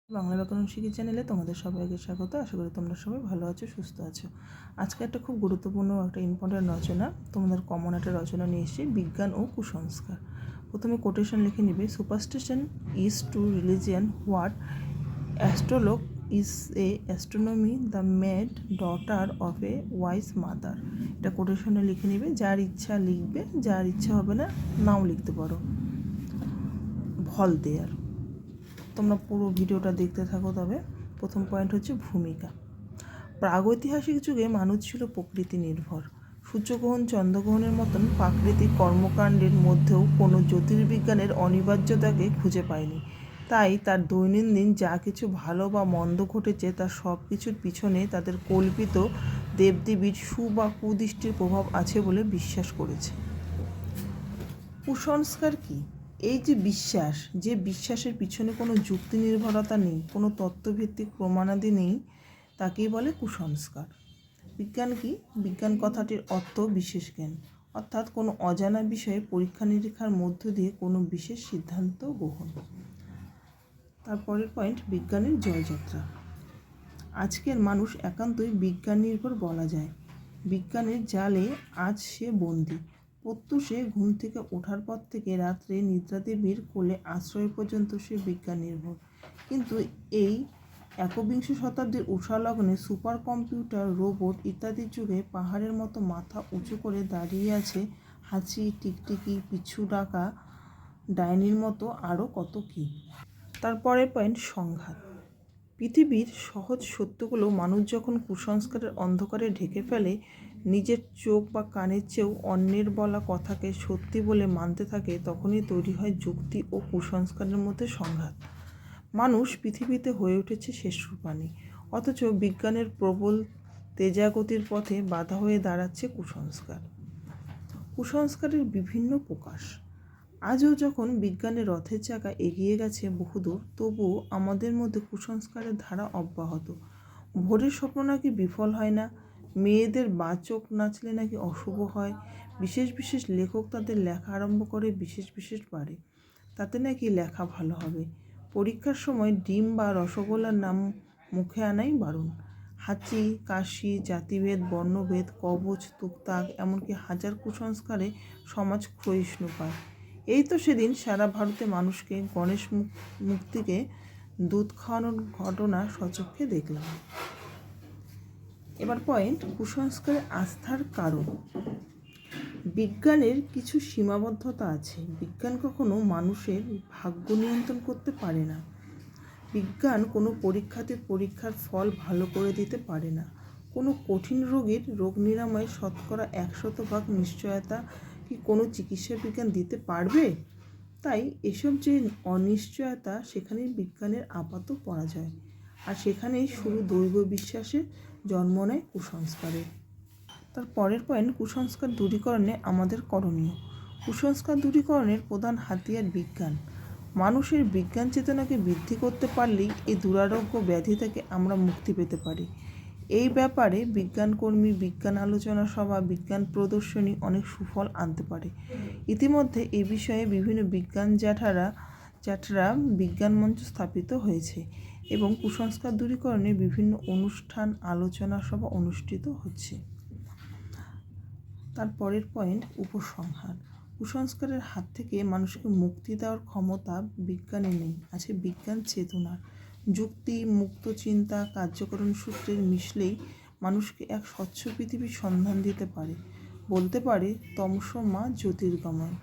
বাংলা ব্যাকরণ শিখি চ্যানেলে তোমাদের সবাইকে স্বাগত। আশা করি তোমরা সবাই ভালো আছো, সুস্থ আছো। আজকে একটা খুব গুরুত্বপূর্ণ একটা ইম্পর্টেন্ট রচনা, তোমাদের কমন একটা রচনা নিয়ে এসেছি, বিজ্ঞান ও কুসংস্কার। প্রথমে কোটেশন লিখে নিবে। Superstition is to religion what astrology is a astronomy the mad daughter of a wise mother. এটা কোটেশনে লিখে নিবে, যার ইচ্ছা লিখবে, যার ইচ্ছা হবে না নাও লিখতে পারো। ভল দেয়ার। তোমরা পুরো ভিডিওটা দেখতে থাকো। তবে প্রথম পয়েন্ট হচ্ছে ভূমিকা। প্রাগৈতিহাসিক যুগে মানুষ ছিল প্রকৃতি নির্ভর। সূর্যগ্রহণ, চন্দ্রগ্রহণের মতন প্রাকৃতিক কর্মকাণ্ডের মধ্যেও কোনো জ্যোতির্বিজ্ঞানের অনিবার্যতাকে খুঁজে পায়নি। তাই তার দৈনন্দিন যা কিছু ভালো বা মন্দ ঘটেছে তার সব কিছুর পিছনে তাদের কল্পিত দেবদেবীর সু বা কুদৃষ্টির প্রভাব আছে বলে বিশ্বাস করেছে। কুসংস্কার কী? এই যে বিশ্বাস, যে বিশ্বাসের পিছনে কোনো যুক্তি নির্ভরতা নেই, কোনো তত্ত্বভিত্তিক প্রমাণাদি নেই, তাকেই বলে কুসংস্কার। বিজ্ঞান কি? বিজ্ঞান কথাটির অর্থ বিশেষ জ্ঞান, অর্থাৎ কোনো অজানা বিষয়ে পরীক্ষা নিরীক্ষার মধ্য দিয়ে কোনো বিশেষ সিদ্ধান্ত গ্রহণ। তারপরের পয়েন্ট, বিজ্ঞানের জয়যাত্রা। আজকের মানুষ একান্তই বিজ্ঞান নির্ভর বলা যায়। বিজ্ঞানের জালে আজ সে বন্দী। প্রত্যুষে ঘুম থেকে ওঠার পর থেকে রাত্রে নিদ্রাদেবীর কোলে আশ্রয় পর্যন্ত সে বিজ্ঞান নির্ভর। কিন্তু এই একবিংশ শতাব্দীর উষালগ্নে সুপার কম্পিউটার, রোবট ইত্যাদির যুগে পাহাড়ের মতো মাথা উঁচু করে দাঁড়িয়ে আছে হাঁচি, টিকটিকি, পিছু ডাকা, ডাইনির মতো আরও কত কী। তারপরের পয়েন্ট, সংঘাত। পৃথিবীর সহজ সত্যগুলো মানুষ যখন কুসংস্কারের অন্ধকারে ঢেকে ফেলে, নিজের চোখ বা কানের চেয়েও অন্যের বলা কথাকে সত্যি বলে মানতে থাকে, তখনই তৈরি হয় যুক্তি ও কুসংস্কারের মধ্যে সংঘাত। মানুষ পৃথিবীতে হয়ে উঠেছে শেষ প্রাণী, অথচ বিজ্ঞানের প্রবল তেজাগতির পথে বাধা হয়ে দাঁড়াচ্ছে কুসংস্কার। কুসংস্কারের বিভিন্ন প্রকাশ। আজও যখন বিজ্ঞানের রথের চাকা এগিয়ে গেছে বহুদূর, তবুও আমাদের মধ্যে কুসংস্কারের ধারা অব্যাহত। ভোরের স্বপ্ন নাকি বিফল হয় না, মেয়েদের বাচক নাচলে নাকি অশুভ হয়, বিশেষ বিশেষ লেখক তাদের লেখা আরম্ভ করে বিশেষ বিশেষ বারে, তাতে নাকি লেখা ভালো হবে, পরীক্ষার সময় ডিম বা রসগোল্লার নাম মুখে আনাই বারণ, হাঁচি, কাশি, জাতিভেদ, বর্ণভেদ, কবচ, তুকতাক, এমনকি হাজার কুসংস্কারে সমাজ ক্ষয়িষ্ণু পায়। এই তো সেদিন সারা ভারতে মানুষকে গণেশ মূর্তিকে দুধ খাওয়ানোর ঘটনা সচক্ষে দেখলাম। এবার পয়েন্ট, কুসংস্কারের আস্থার কারণ। বিজ্ঞানের কিছু সীমাবদ্ধতা আছে। বিজ্ঞান কখনো মানুষের ভাগ্য নিয়ন্ত্রণ করতে পারে না। বিজ্ঞান কোনো পরীক্ষাতে পরীক্ষার ফল ভালো করে দিতে পারে না। কোনো কঠিন রোগের রোগ নিরাময় শতকরা 100% নিশ্চয়তা কি কোনো চিকিৎসা বিজ্ঞান দিতে পারবে? তাই এসব যে অনিশ্চয়তা, সেখানেই বিজ্ঞানের আপাত পরাজয়, আর সেখানেই শুরু দৈব বিশ্বাসের জন্ম নেয় কুসংস্কারের। তার পরের পয়েন্ট, কুসংস্কার দূরীকরণে আমাদের করণীয়। কুসংস্কার দূরীকরণের প্রধান হাতিয়ার বিজ্ঞান। মানুষের বিজ্ঞান চেতনাকে বৃদ্ধি করতে পারলেই এই দুরারোগ্য ব্যাধি থেকে আমরা মুক্তি পেতে পারি। এই ব্যাপারে বিজ্ঞানকর্মী, বিজ্ঞান আলোচনা সভা, বিজ্ঞান প্রদর্শনী অনেক সুফল আনতে পারে। ইতিমধ্যে এ বিষয়ে বিভিন্ন বিজ্ঞান জ্যাঠারা বিজ্ঞান মঞ্চ স্থাপিত হয়েছে এবং কুসংস্কার দূরীকরণে বিভিন্ন অনুষ্ঠান, আলোচনা সভা অনুষ্ঠিত হচ্ছে। তারপরের পয়েন্ট, উপসংহার। কুসংস্কারের হাত থেকে মানুষকে মুক্তি দেওয়ার ক্ষমতা বিজ্ঞানে নেই, আছে বিজ্ঞান চেতনার। যুক্তি, মুক্ত চিন্তা, কার্যকরণ সূত্রের মিশলেই মানুষকে এক স্বচ্ছ পৃথিবীর সন্ধান দিতে পারে, বলতে পারে তমসো মা জ্যোতির্গময়।